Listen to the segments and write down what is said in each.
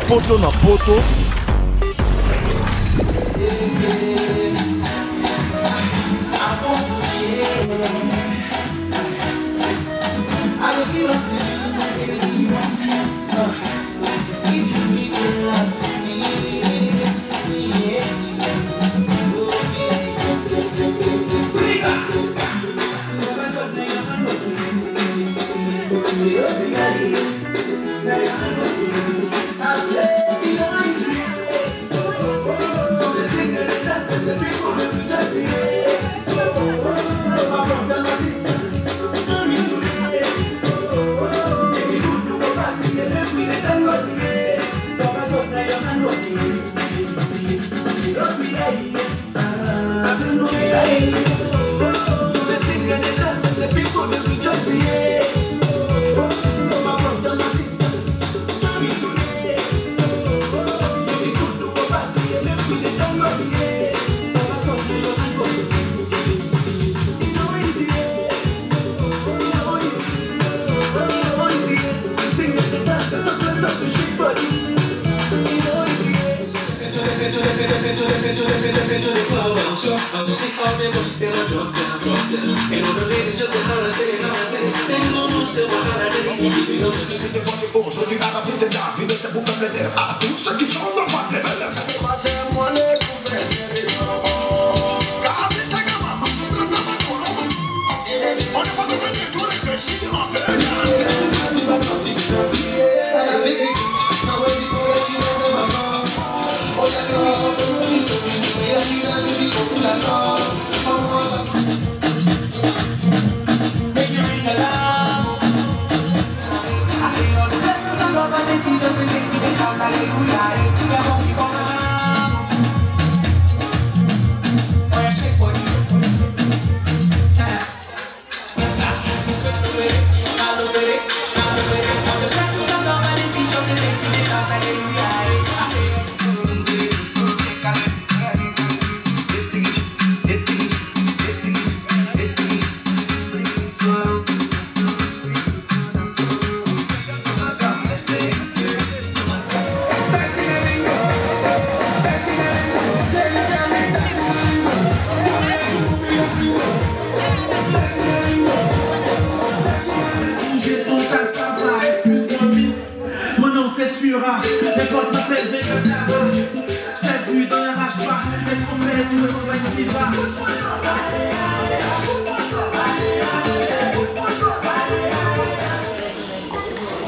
poto na poto.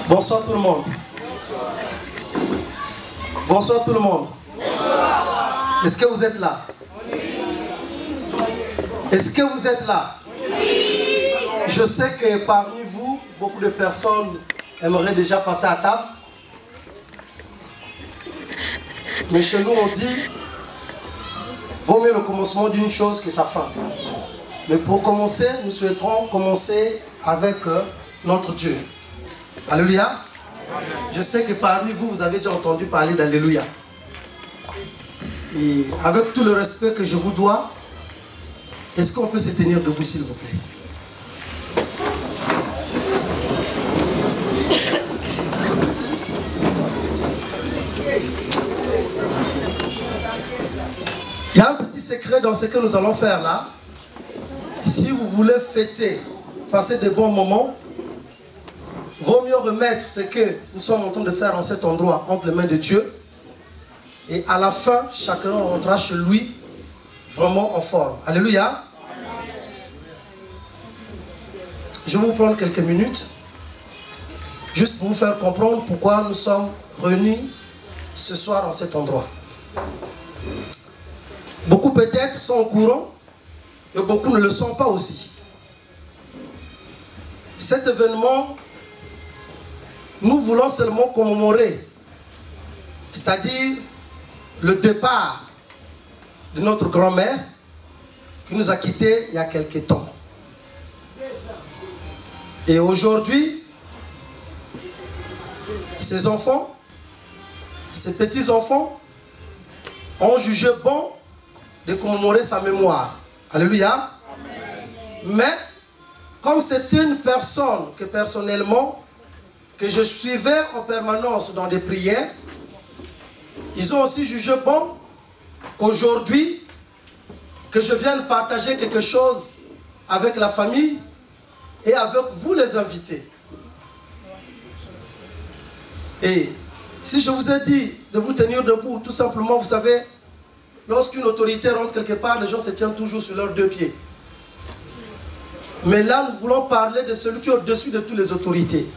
Bonsoir tout le monde. Bonsoir tout le monde. Est-ce que vous êtes là? Est-ce que vous êtes là? Je sais que parmi vous, beaucoup de personnes aimeraient déjà passer à table. Mais chez nous, on dit, vaut mieux le commencement d'une chose que sa fin. Mais pour commencer, nous souhaiterons commencer avec notre Dieu. Alléluia. Je sais que parmi vous, vous avez déjà entendu parler d'Alléluia. Et avec tout le respect que je vous dois, est-ce qu'on peut se tenir debout, s'il vous plaît? Il y a un petit secret dans ce que nous allons faire là. Si vous voulez fêter, passer de bons moments, vaut mieux remettre ce que nous sommes en train de faire en cet endroit entre les mains de Dieu. Et à la fin, chacun rentrera chez lui vraiment en forme. Alléluia. Je vais vous prendre quelques minutes, juste pour vous faire comprendre pourquoi nous sommes réunis ce soir en cet endroit. Beaucoup peut-être sont au courant et beaucoup ne le sont pas aussi. Cet événement, nous voulons seulement commémorer, c'est-à-dire le départ de notre grand-mère qui nous a quittés il y a quelque temps. Et aujourd'hui, ces enfants, ces petits-enfants ont jugé bon de commémorer sa mémoire. Alléluia. Mais comme c'est une personne que personnellement, que je suivais en permanence dans des prières, Ils ont aussi jugé bon qu'aujourd'hui, que je vienne partager quelque chose avec la famille et avec vous les invités. Et si je vous ai dit de vous tenir debout, tout simplement, vous savez, lorsqu'une autorité rentre quelque part, les gens se tiennent toujours sur leurs deux pieds. Mais là, nous voulons parler de celui qui est au-dessus de toutes les autorités.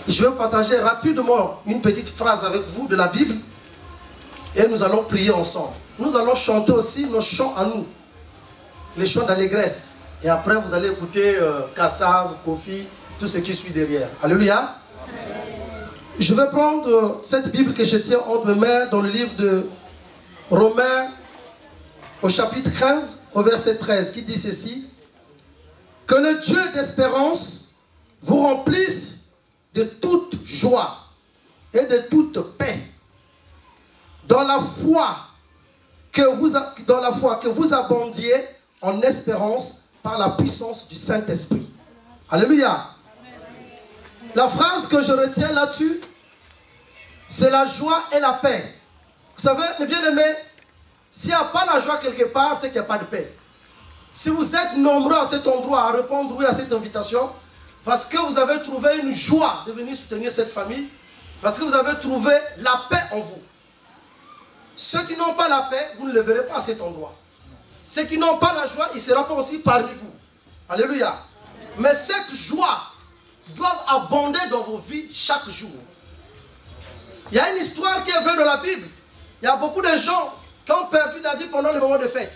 Je vais partager rapidement une petite phrase avec vous de la Bible et nous allons prier ensemble. Nous allons chanter aussi nos chants à nous, les chants d'allégresse. Et après, vous allez écouter Kassav, Kofi, tout ce qui suit derrière. Alléluia. Je vais prendre cette Bible que je tiens entre mes mains dans le livre de Romains au chapitre 15, au verset 13, qui dit ceci. Que le Dieu d'espérance vous remplisse de toute joie et de toute paix dans la foi que vous abondiez en espérance par la puissance du Saint-Esprit. Alléluia. La phrase que je retiens là-dessus, c'est la joie et la paix. Vous savez, les bien-aimés, s'il n'y a pas la joie quelque part, c'est qu'il n'y a pas de paix. Si vous êtes nombreux à cet endroit à répondre oui à cette invitation, parce que vous avez trouvé une joie de venir soutenir cette famille, parce que vous avez trouvé la paix en vous. Ceux qui n'ont pas la paix, vous ne les verrez pas à cet endroit. Ceux qui n'ont pas la joie, ils ne seront pas aussi parmi vous. Alléluia. Mais cette joie doit abonder dans vos vies chaque jour. Il y a une histoire qui est vraie dans la Bible. Il y a beaucoup de gens qui ont perdu la vie pendant le moment de fête.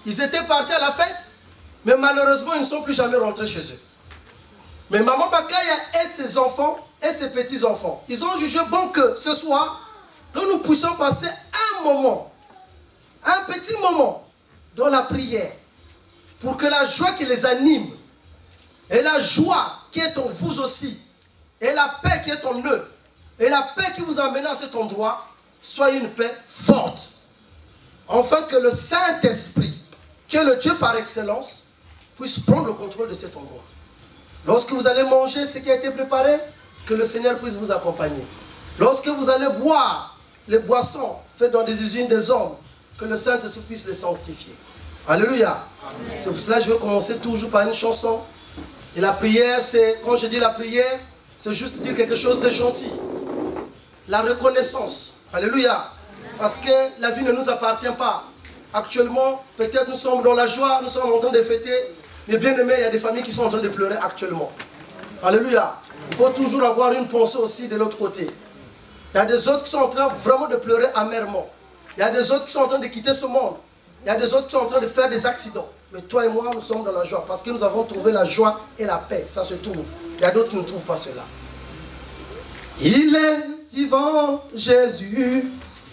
Ils étaient partis à la fête, mais malheureusement, ils ne sont plus jamais rentrés chez eux. Mais Maman Bakaya et ses enfants et ses petits-enfants, ils ont jugé bon que ce soir, que nous puissions passer un moment, un petit moment dans la prière, pour que la joie qui les anime, et la joie qui est en vous aussi, et la paix qui est en eux, et la paix qui vous amène à cet endroit, soit une paix forte. Enfin que le Saint-Esprit, qui est le Dieu par excellence, puisse prendre le contrôle de cet endroit. Lorsque vous allez manger ce qui a été préparé, que le Seigneur puisse vous accompagner. Lorsque vous allez boire les boissons faites dans des usines des hommes, que le Saint-Esprit puisse les sanctifier. Alléluia. C'est pour cela que je vais commencer toujours par une chanson. Et la prière, c'est, quand je dis la prière, c'est juste dire quelque chose de gentil. La reconnaissance. Alléluia. Parce que la vie ne nous appartient pas. Actuellement, peut-être nous sommes dans la joie, nous sommes en train de fêter. Mais bien aimé, il y a des familles qui sont en train de pleurer actuellement. Alléluia. Il faut toujours avoir une pensée aussi de l'autre côté. Il y a des autres qui sont en train vraiment de pleurer amèrement. Il y a des autres qui sont en train de quitter ce monde. Il y a des autres qui sont en train de faire des accidents. Mais toi et moi, nous sommes dans la joie. Parce que nous avons trouvé la joie et la paix. Ça se trouve. Il y a d'autres qui ne trouvent pas cela. Il est vivant, Jésus.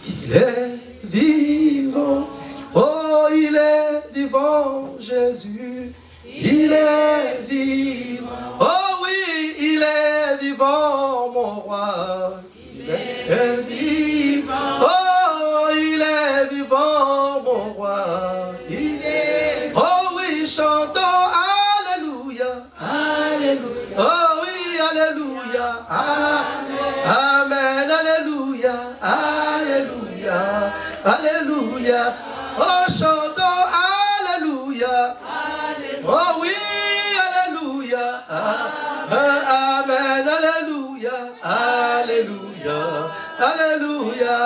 Il est vivant. Oh, il est vivant, Jésus. Il est vivant. Oh oui, il est vivant, mon roi. Il est vivant. Oh, il est vivant, mon roi. Il est. Oh oui, chantons Alléluia. Alléluia. Oh oui, Alléluia. Amen. Alléluia. Alléluia. Alléluia. Oh, chantons Alléluia. Oh oui, Alléluia. Amen. Alléluia. Alléluia. Alléluia.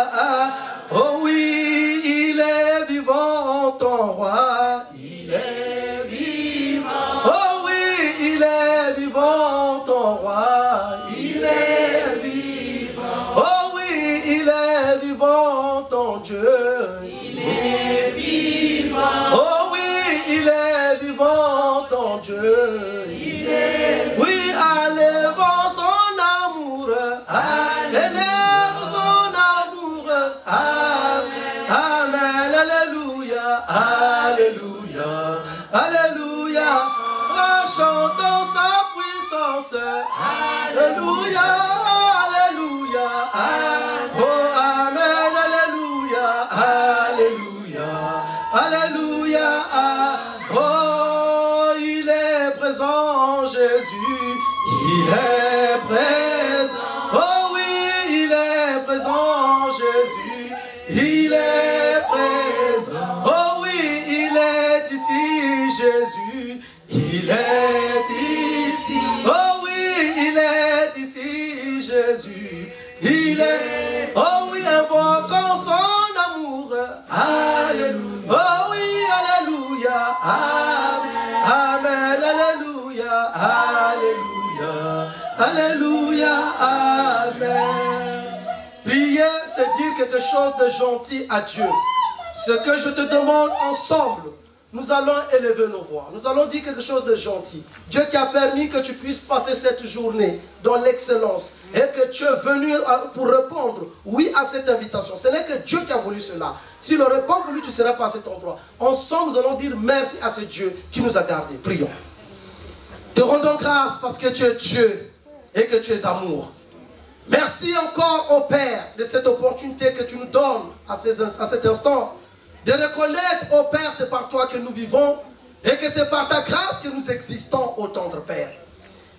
Oh oui, il est vivant, ton roi. Il est vivant. Oh oui, il est vivant, ton roi. Il est vivant. Oh oui, il est vivant, ton Dieu. Il est vivant. Oh oui, il est vivant, ton Dieu. Il est. Oui, élève son amour. Élève son amour. Amen. Alléluia. Alléluia. Alléluia. Oh, chantons sa puissance. Alléluia. Alléluia. Oh, amen. Alléluia. Alléluia. Alléluia. Oh, il est présent, Jésus. Il est présent. Oh oui, il est présent. présent, Jésus, il est présent. Oh oui, il est ici, Jésus, il est ici. Oh oui, il est ici, Jésus, il est. Oh oui, invoquons son amour. Alléluia. Oh oui, alléluia. Amen, alléluia. Alléluia. Alléluia. Amen. Prier, c'est dire quelque chose de gentil à Dieu. Ce que je te demande ensemble, nous allons élever nos voix. Nous allons dire quelque chose de gentil. Dieu qui a permis que tu puisses passer cette journée dans l'excellence et que tu es venu pour répondre oui à cette invitation. Ce n'est que Dieu qui a voulu cela. S'il n'aurait pas voulu, tu ne serais pas à cet endroit. Ensemble, nous allons dire merci à ce Dieu qui nous a gardés. Prions. Te rendons grâce parce que tu es Dieu et que tu es amour. Merci encore au Père de cette opportunité que tu nous donnes à cet instant. De reconnaître, ô Père, c'est par toi que nous vivons et que c'est par ta grâce que nous existons, ô tendre Père.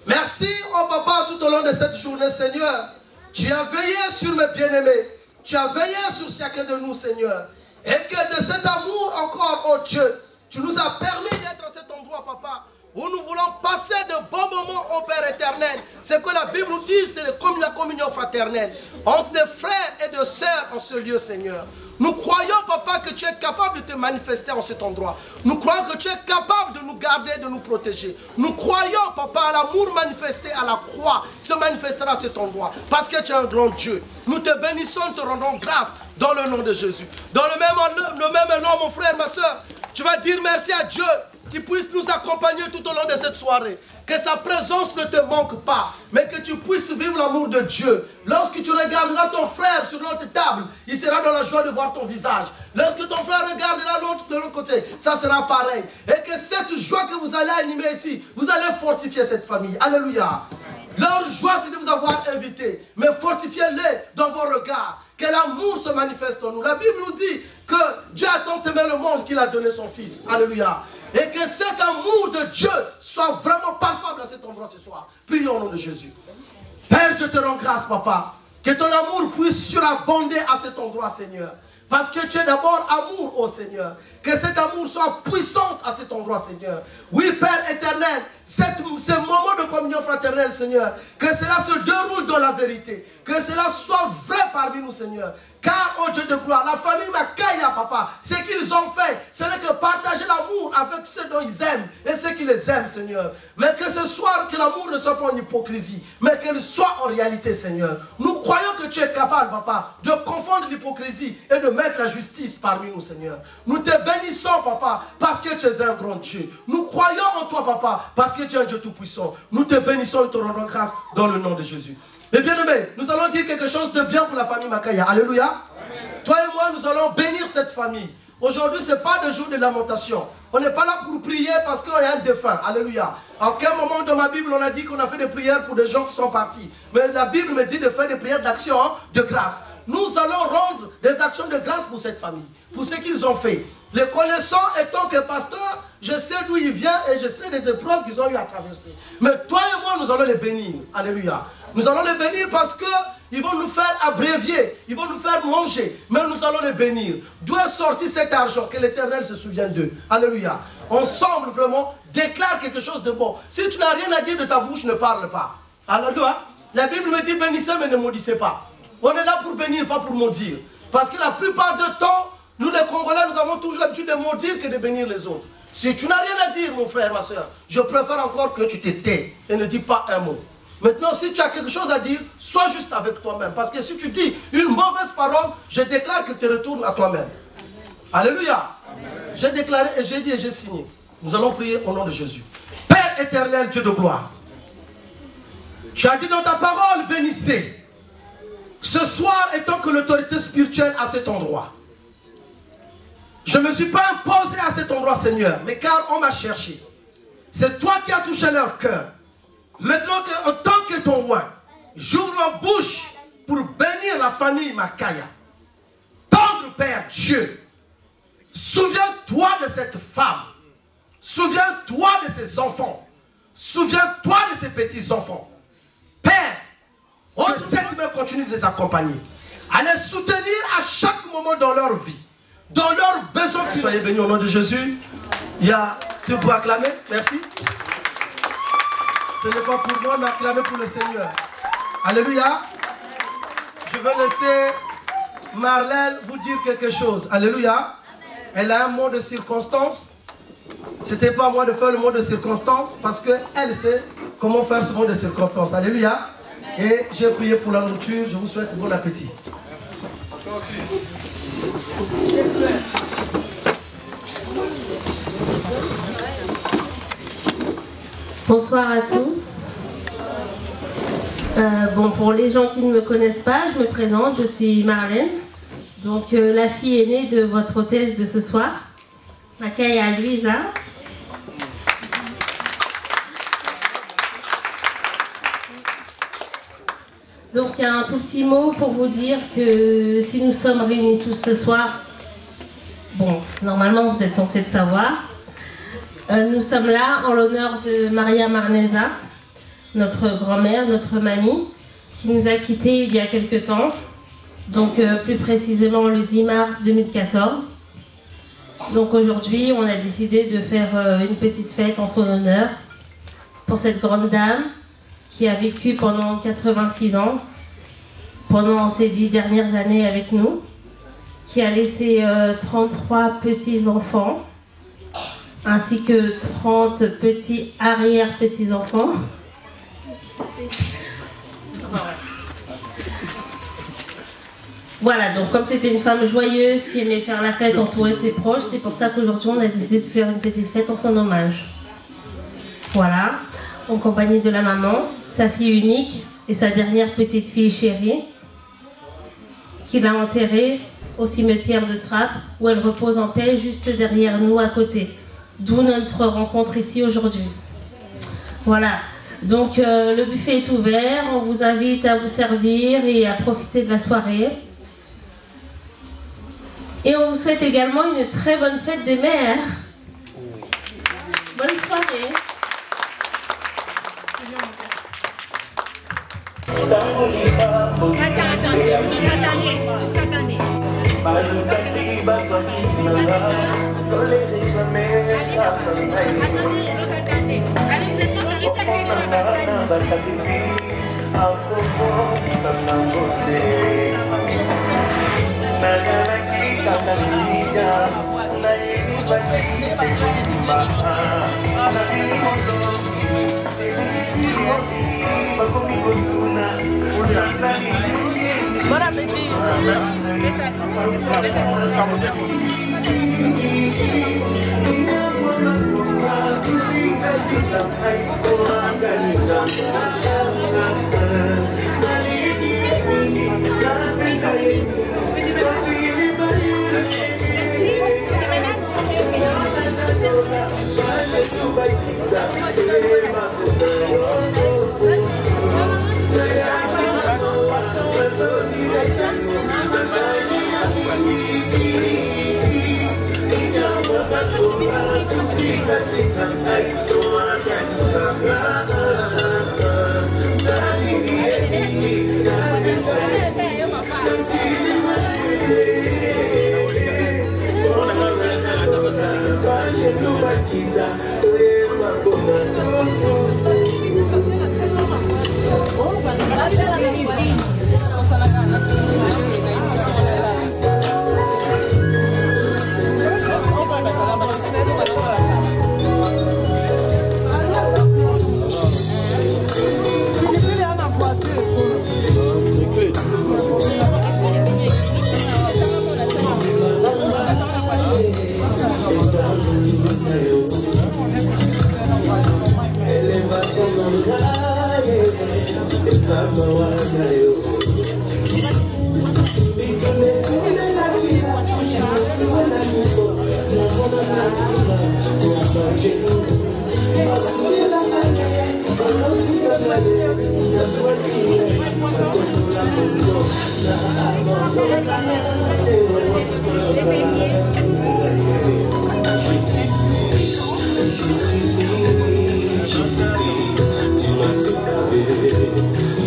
Merci, ô Papa, tout au long de cette journée, Seigneur. Tu as veillé sur mes bien-aimés. Tu as veillé sur chacun de nous, Seigneur. Et que de cet amour encore, ô Dieu, tu nous as permis d'être à cet endroit, Papa, où nous voulons passer de bons moments au Père éternel. C'est que la Bible nous dit, c'est comme la communion fraternelle entre des frères et des sœurs en ce lieu, Seigneur. Nous croyons, Papa, que tu es capable de te manifester en cet endroit. Nous croyons que tu es capable de nous garder, de nous protéger. Nous croyons, Papa, à l'amour manifesté à la croix se manifestera à cet endroit. Parce que tu es un grand Dieu. Nous te bénissons, te rendons grâce dans le nom de Jésus. Dans le même nom, mon frère, ma soeur, tu vas dire merci à Dieu qui puisse nous accompagner tout au long de cette soirée. Que sa présence ne te manque pas, mais que tu puisses vivre l'amour de Dieu. Lorsque tu regarderas ton frère sur notre table, il sera dans la joie de voir ton visage. Lorsque ton frère regardera l'autre de l'autre côté, ça sera pareil. Et que cette joie que vous allez animer ici, vous allez fortifier cette famille. Alléluia. Leur joie, c'est de vous avoir invité, mais fortifiez-les dans vos regards. Que l'amour se manifeste en nous. La Bible nous dit que Dieu a tant aimé le monde qu'il a donné son Fils. Alléluia. Et que cet amour de Dieu soit vraiment palpable à cet endroit ce soir. Prions au nom de Jésus. Père, je te rends grâce, Papa. Que ton amour puisse surabonder à cet endroit, Seigneur. Parce que tu es d'abord amour, ô Seigneur. Que cet amour soit puissant à cet endroit, Seigneur. Oui, Père éternel, ce moment de communion fraternelle, Seigneur, que cela se déroule dans la vérité. Que cela soit vrai parmi nous, Seigneur. Car, oh Dieu de gloire, la famille Makaya, Papa, ce qu'ils ont fait, ce n'est que partager l'amour avec ceux dont ils aiment et ceux qui les aiment, Seigneur. Mais que ce soir, que l'amour ne soit pas en hypocrisie, mais qu'il soit en réalité, Seigneur. Nous croyons que tu es capable, Papa, de confondre l'hypocrisie et de mettre la justice parmi nous, Seigneur. Nous te bénissons, Papa, parce que tu es un grand Dieu. Nous croyons en toi, Papa, parce que tu es un Dieu tout-puissant. Nous te bénissons et te rendons grâce dans le nom de Jésus. Mais bien aimés, nous allons dire quelque chose de bien pour la famille Makaya. Alléluia. Amen. Toi et moi, nous allons bénir cette famille. Aujourd'hui, ce n'est pas de jour de lamentation. On n'est pas là pour prier parce qu'il y a un défunt. Alléluia. À aucun moment dans ma Bible, on a dit qu'on a fait des prières pour des gens qui sont partis. Mais la Bible me dit de faire des prières d'action de grâce. Nous allons rendre des actions de grâce pour cette famille, pour ce qu'ils ont fait. Les connaissants étant que pasteur, je sais d'où il vient et je sais des épreuves qu'ils ont eu à traverser. Mais toi et moi, nous allons les bénir. Alléluia. Nous allons les bénir parce qu'ils vont nous faire abrévier, ils vont nous faire manger, mais nous allons les bénir. D'où est sorti cet argent? Que l'Éternel se souvienne d'eux. Alléluia. Ensemble, vraiment, déclare quelque chose de bon. Si tu n'as rien à dire de ta bouche, ne parle pas. Alléluia. La Bible me dit bénissez, mais ne maudissez pas. On est là pour bénir, pas pour maudire. Parce que la plupart du temps, nous les Congolais, nous avons toujours l'habitude de maudire que de bénir les autres. Si tu n'as rien à dire, mon frère, ma soeur, je préfère encore que tu te tais et ne dis pas un mot. Maintenant, si tu as quelque chose à dire, sois juste avec toi-même. Parce que si tu dis une mauvaise parole, je déclare qu'il te retourne à toi-même. Alléluia. J'ai déclaré et j'ai dit et j'ai signé. Nous allons prier au nom de Jésus. Père éternel, Dieu de gloire. Tu as dit dans ta parole, bénissez. Ce soir, étant que l'autorité spirituelle à cet endroit, je ne me suis pas imposé à cet endroit, Seigneur, mais car on m'a cherché. C'est toi qui as touché leur cœur. Maintenant, en tant que ton roi, j'ouvre ma bouche pour bénir la famille Makaya. Tendre Père Dieu, souviens-toi de cette femme. Souviens-toi de ses enfants. Souviens-toi de ses petits-enfants. Père, que cette main continue de les accompagner. À chaque moment dans leur vie, dans leurs besoins. Soyez bénis au nom de Jésus. Tu peux acclamer, merci. Ce n'est pas pour moi, mais acclamer pour le Seigneur. Alléluia. Je vais laisser Marlène vous dire quelque chose. Alléluia. Elle a un mot de circonstance. Ce n'était pas à moi de faire le mot de circonstance parce qu'elle sait comment faire ce mot de circonstance. Alléluia. Et j'ai prié pour la nourriture. Je vous souhaite bon appétit. Bonsoir à tous. Bon, pour les gens qui ne me connaissent pas, je me présente, je suis Marlène, donc la fille aînée de votre hôtesse de ce soir, Makaya Luisa. Donc un tout petit mot pour vous dire que si nous sommes réunis tous ce soir, bon, normalement vous êtes censés le savoir, nous sommes là en l'honneur de Maria Marneza, notre grand-mère, notre mamie, qui nous a quittés il y a quelque temps, donc plus précisément le 10 mars 2014. Donc aujourd'hui, on a décidé de faire une petite fête en son honneur pour cette grande dame qui a vécu pendant 86 ans, pendant ces 10 dernières années avec nous, qui a laissé 33 petits-enfants, ainsi que 30 petits arrière-petits-enfants. Voilà, donc comme c'était une femme joyeuse qui aimait faire la fête entourée de ses proches, c'est pour ça qu'aujourd'hui on a décidé de faire une petite fête en son hommage. Voilà, en compagnie de la maman, sa fille unique et sa dernière petite fille chérie, qu'il a enterrée au cimetière de Trappes, où elle repose en paix juste derrière nous à côté. D'où notre rencontre ici aujourd'hui. Voilà, donc le buffet est ouvert, on vous invite à vous servir et à profiter de la soirée. Et on vous souhaite également une très bonne fête des mères. Bonne soirée. Bon appétit.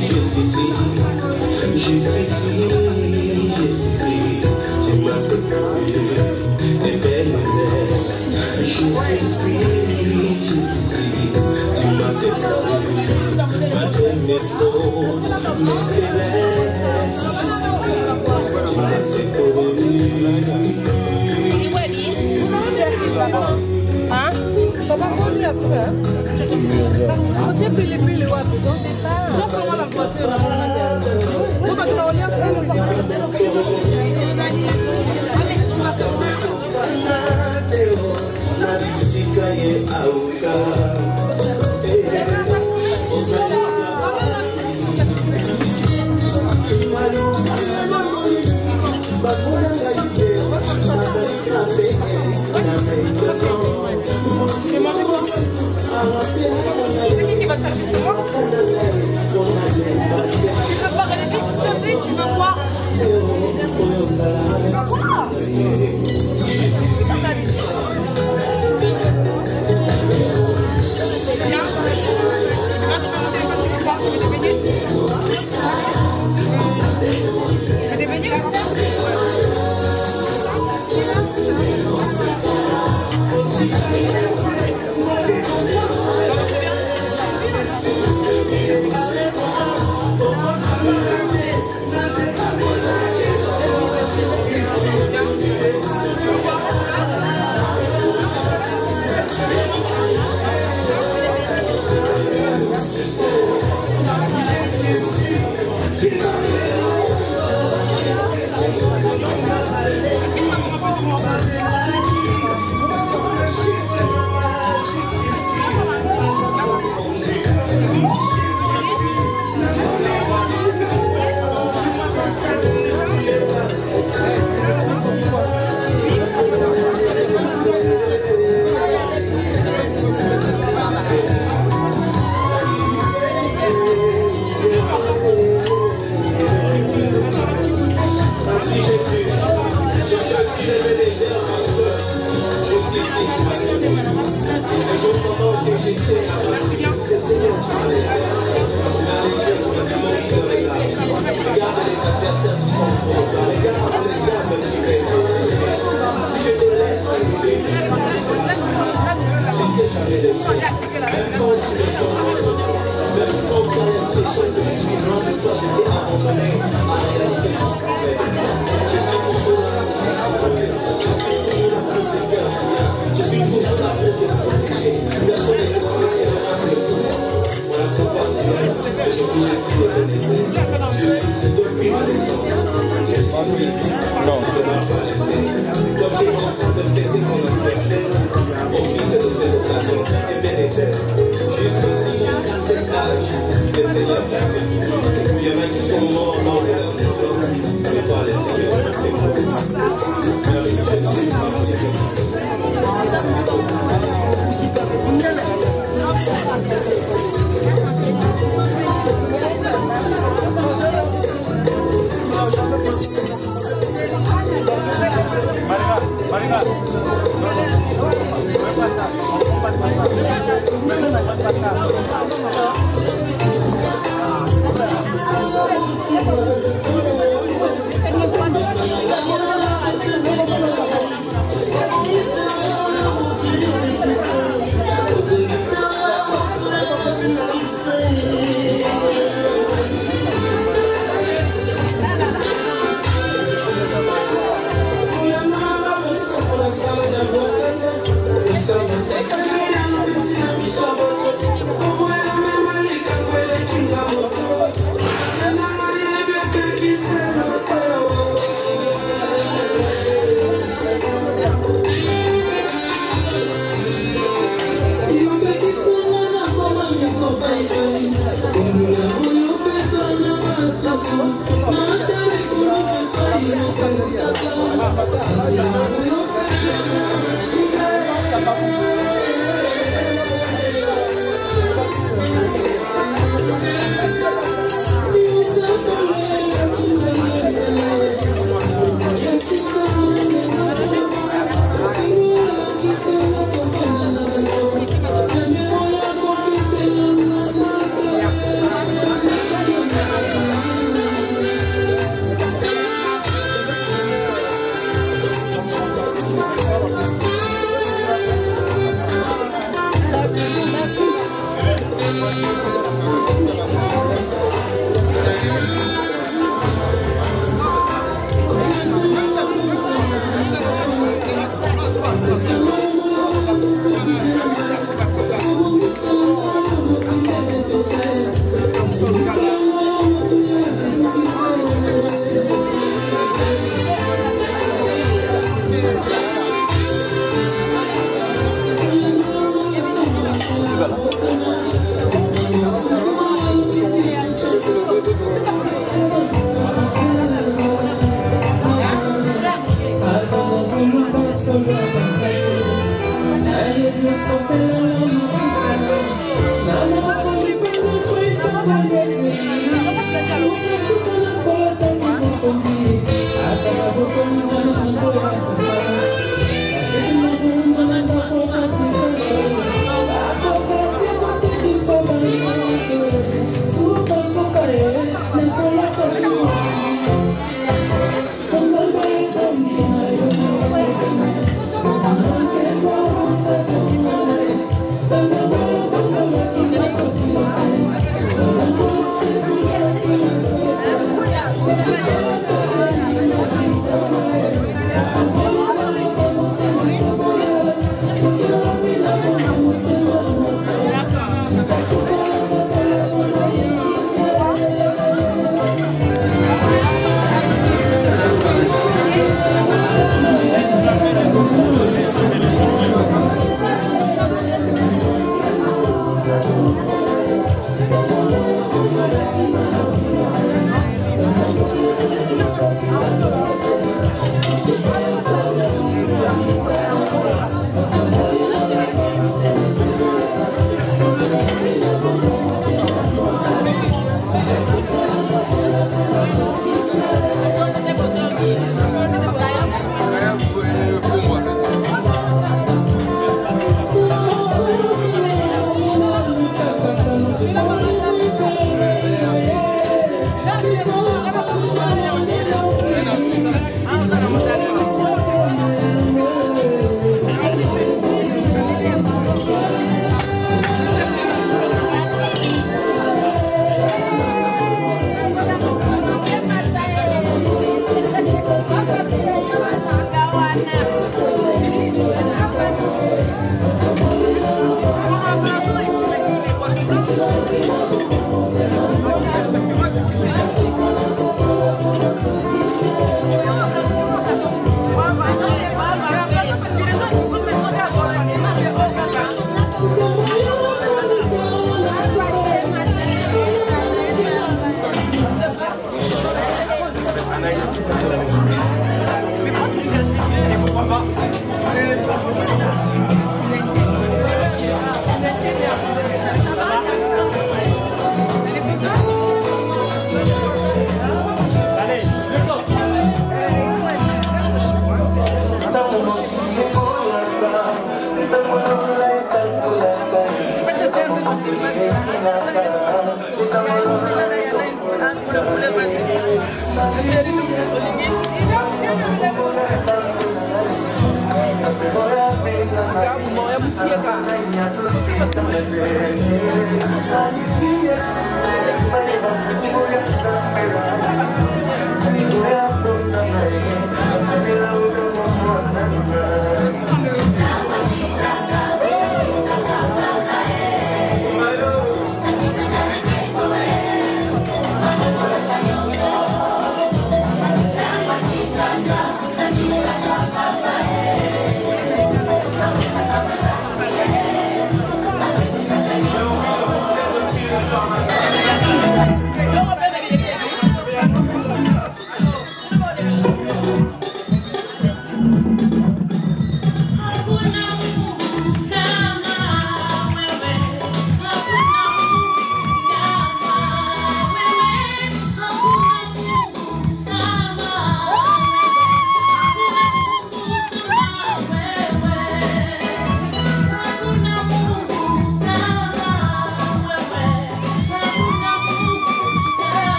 Jusqu'ici,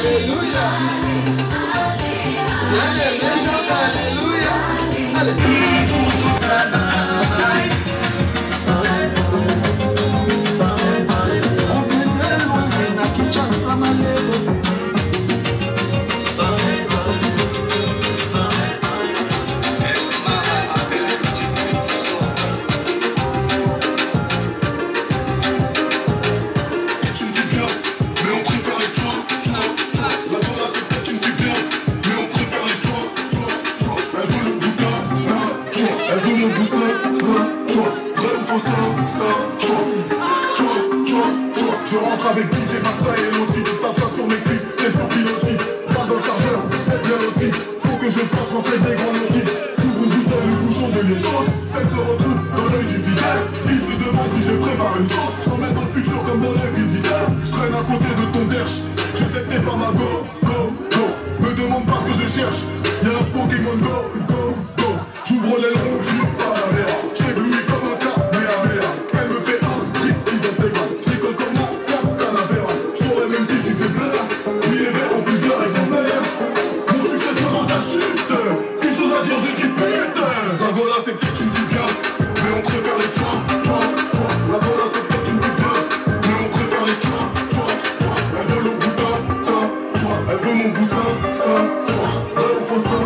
Alléluia. Allez, les gens, alléluia. Je rentre avec DJ Martin et Loti. Tu t'assois sur mes clips, t'es sur pilotis. Pas dans le chargeur, bien loti. Faut que je fasse rentrer des grands lotis. J'ouvre une bouteille, le bouchon de liaison. Elle se retrouve dans l'œil du fidèle. Il se demande si je prépare une sauce. Je t'emmène dans le futur comme dans les visiteurs. Je traîne à côté de ton derche. Je sais que t'es pas ma go. Me demande pas ce que je cherche. Y'a un Pokémon go. J'ouvre l'aileron, je suis pas la merde. J'éblouis comme un cas, mea. Elle me fait un strip, ils intégrent. J'école comme la Canavera. J't'aurais même si tu fais bleu. Lui et vert en plusieurs exemplaires. Mon succès sera ta chute. Une chose à dire, j'écris putain. La gola c'est peut-être une fille bien, mais on préfère les toits. La gola c'est peut-être une fille bien, mais on préfère les toits. Elle veut le boudin, elle veut mon boussin, vrai ou faux ça.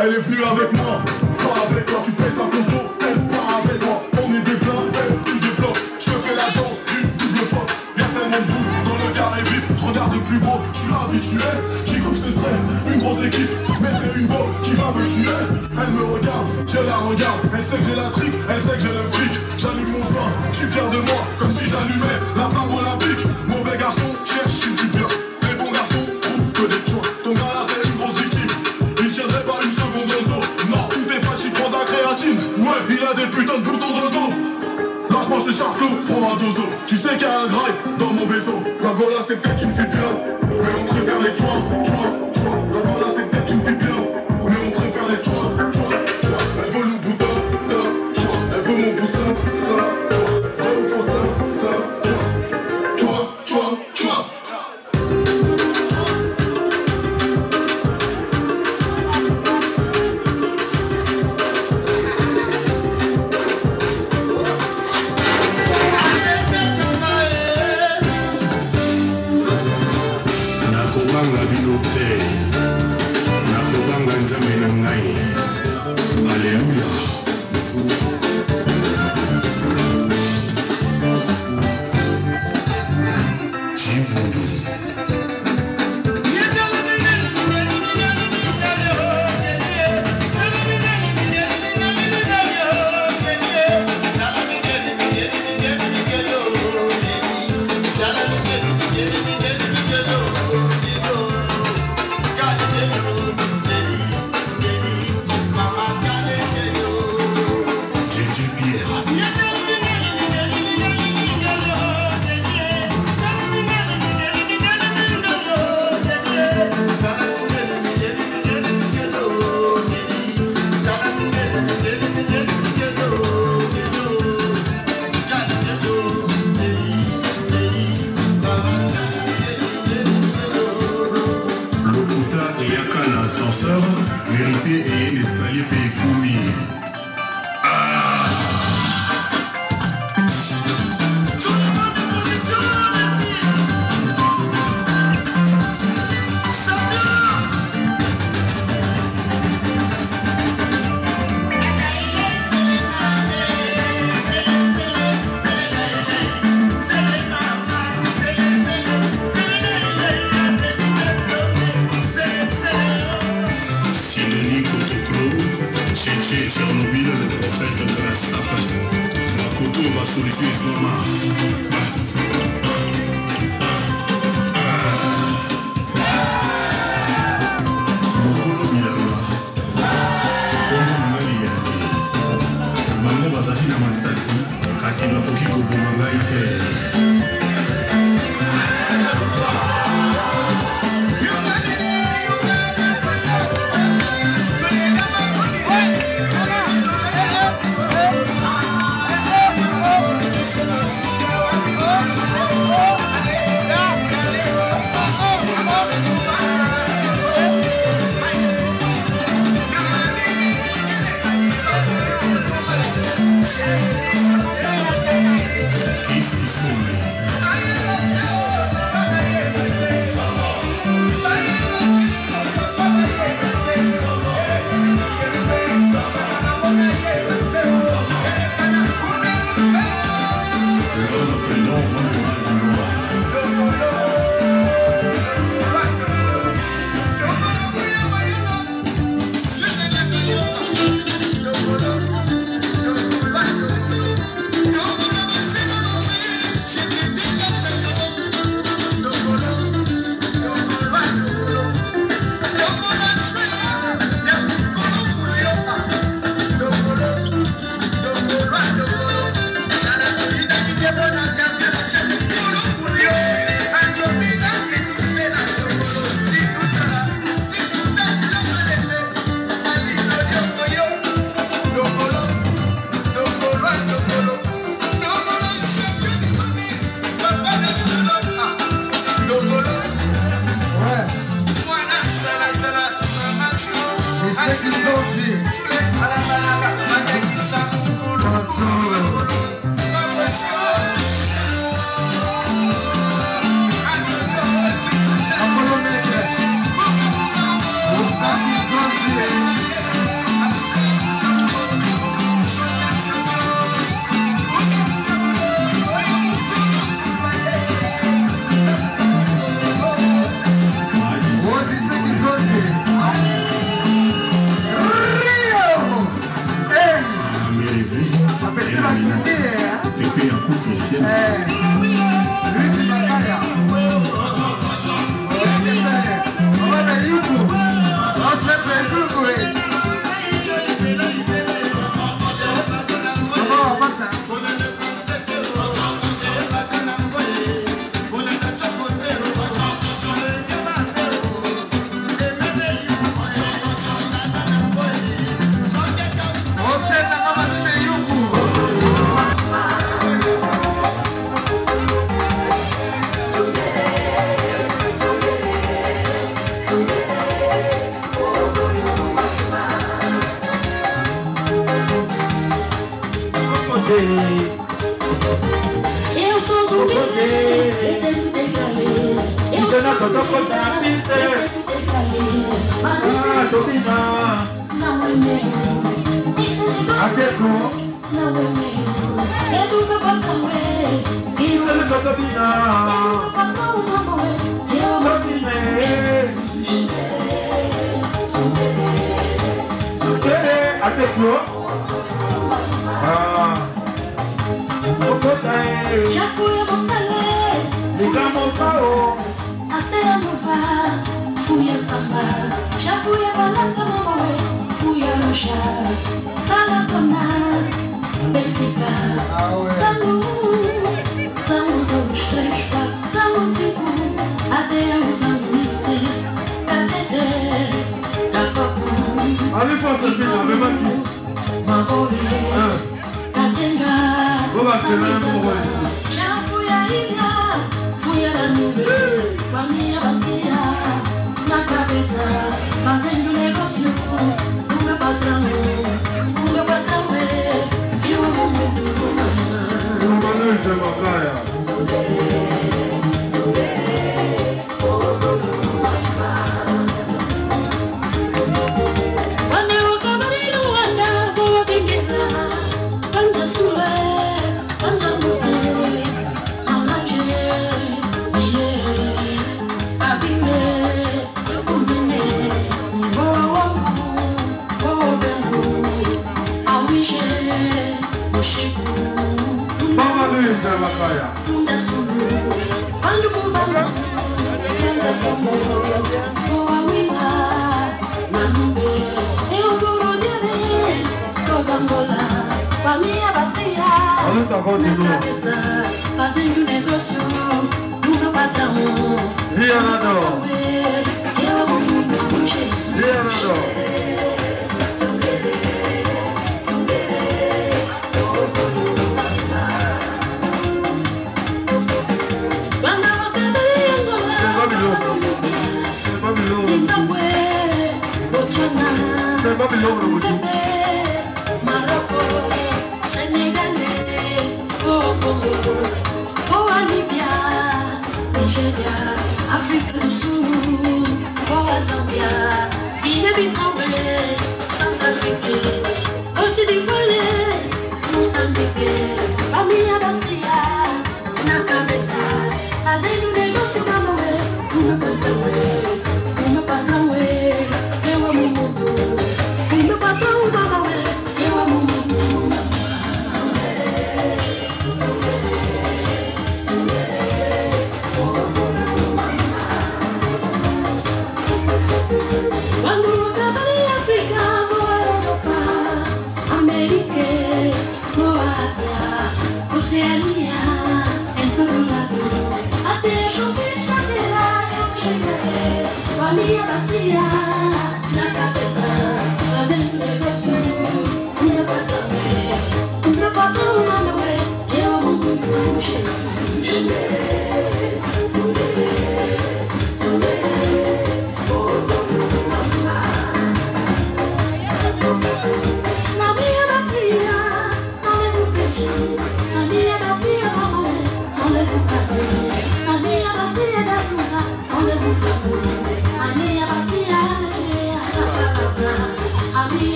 Elle est venue avec moi, pas avec toi, tu pèses un conso, elle part avec moi. On est des blancs, elle, tu débloques. Je te fais la danse du double faute. Y'a tellement de boules dans le carré vide. Je regarde de plus gros, je suis habitué. J'y cru que ce serait une grosse équipe, mais c'est une bombe qui va me tuer. Elle me regarde, je la regarde. Elle sait que j'ai la trique, elle sait que j'ai le fric. J'allume mon joint, je suis fier de moi, comme si j'allumais la flamme olympique. Mauvais garçon, cherche une super. Les bons garçons trouvent que des choix. Ton gars là c'est une grosse équipe. Il tiendrait pas une seconde au zoo. Non, tout est facile, prends ta créatine. Ouais, il y a des putains de boutons dans le dos. Lâche-moi ce charcot, prends un dozo. Tu sais qu'il y a un graille dans mon vaisseau. La gola c'est peut-être une fille bien, mais on préfère les toits. La gola c'est peut-être une fille bien, mais on préfère les toits. Elle veut le boudin, elle veut mon boussin, vrai ou faux ça. Vérité et un escalier pécoumi. Sidonie Kotoklo,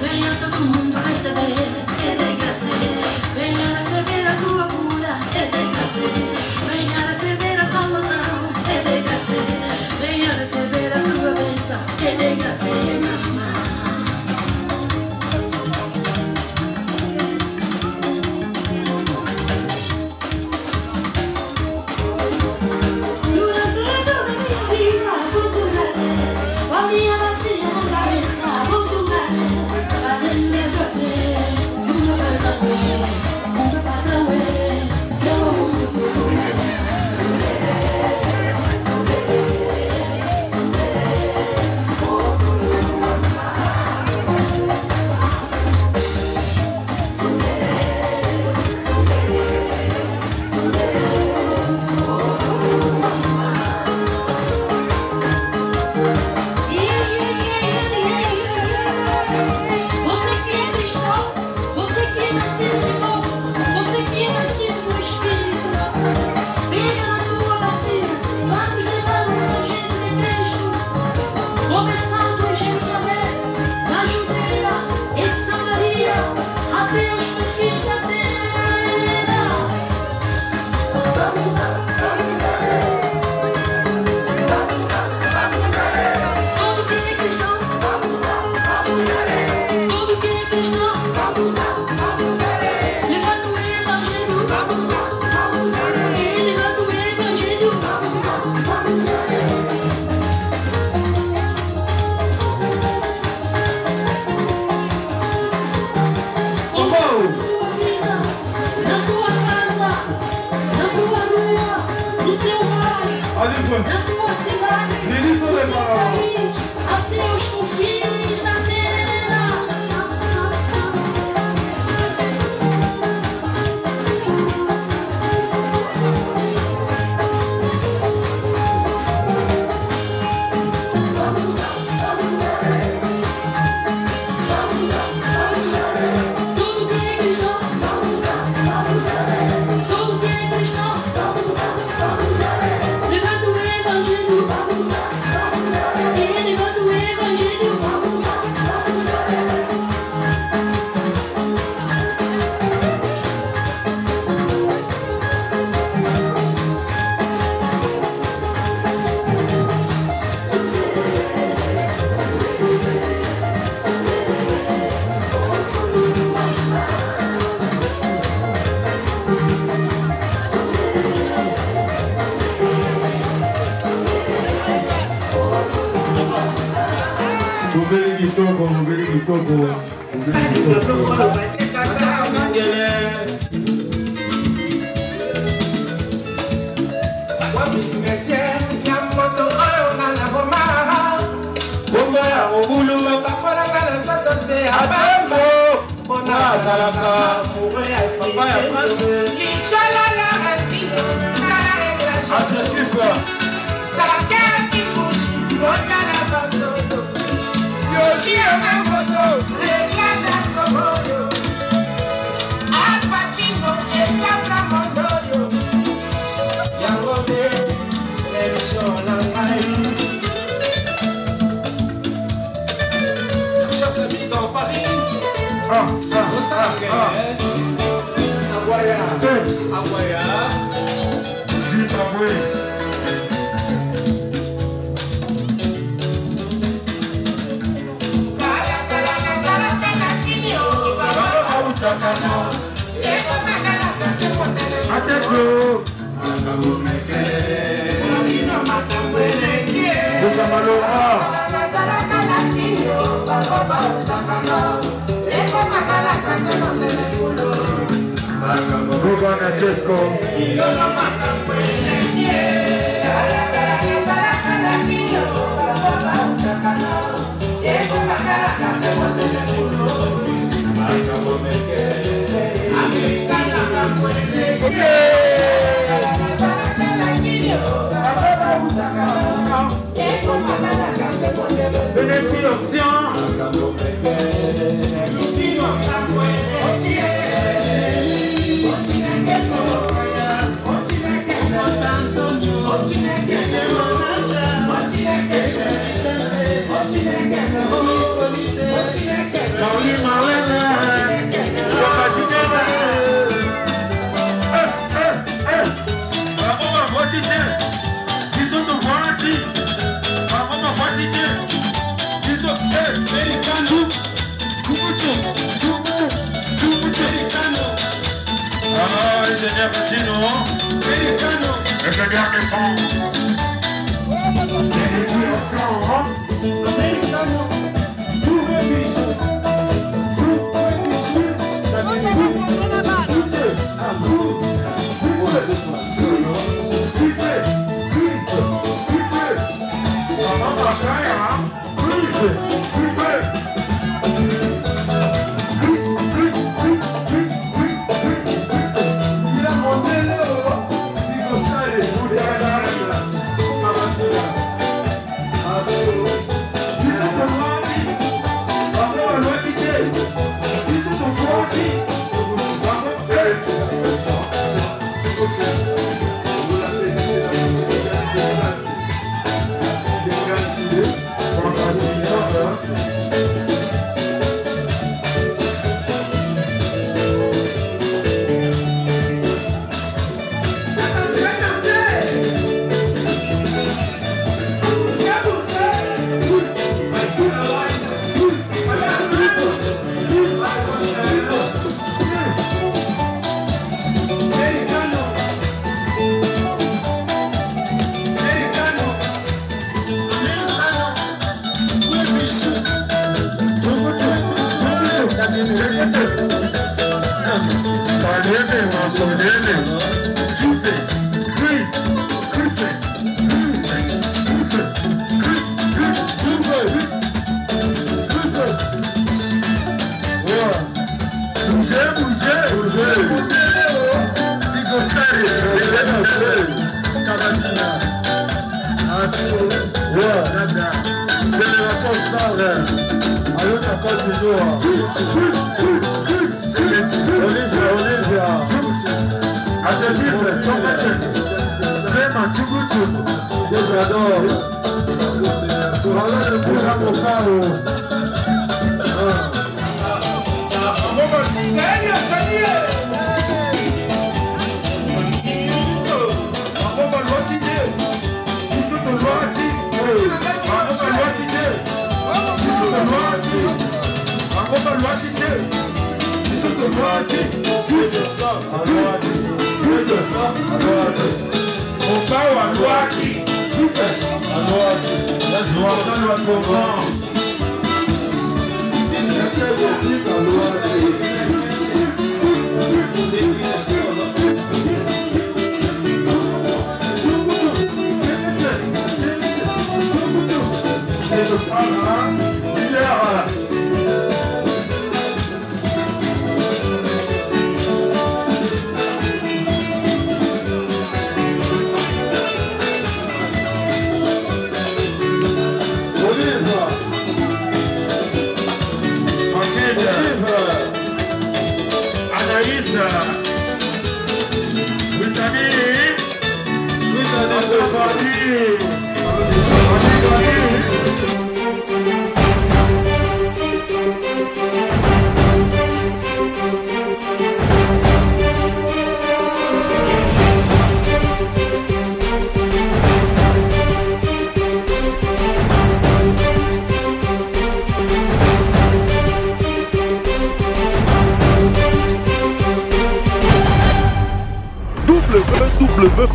Venha todo mundo receber, é de graça. Venha receber a tua cura, é de graça. Venha receber a salvação, é de graça. Venha receber a tua bênção, é de graça, mamãe. Yes,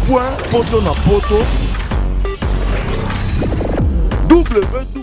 www.potonapoto www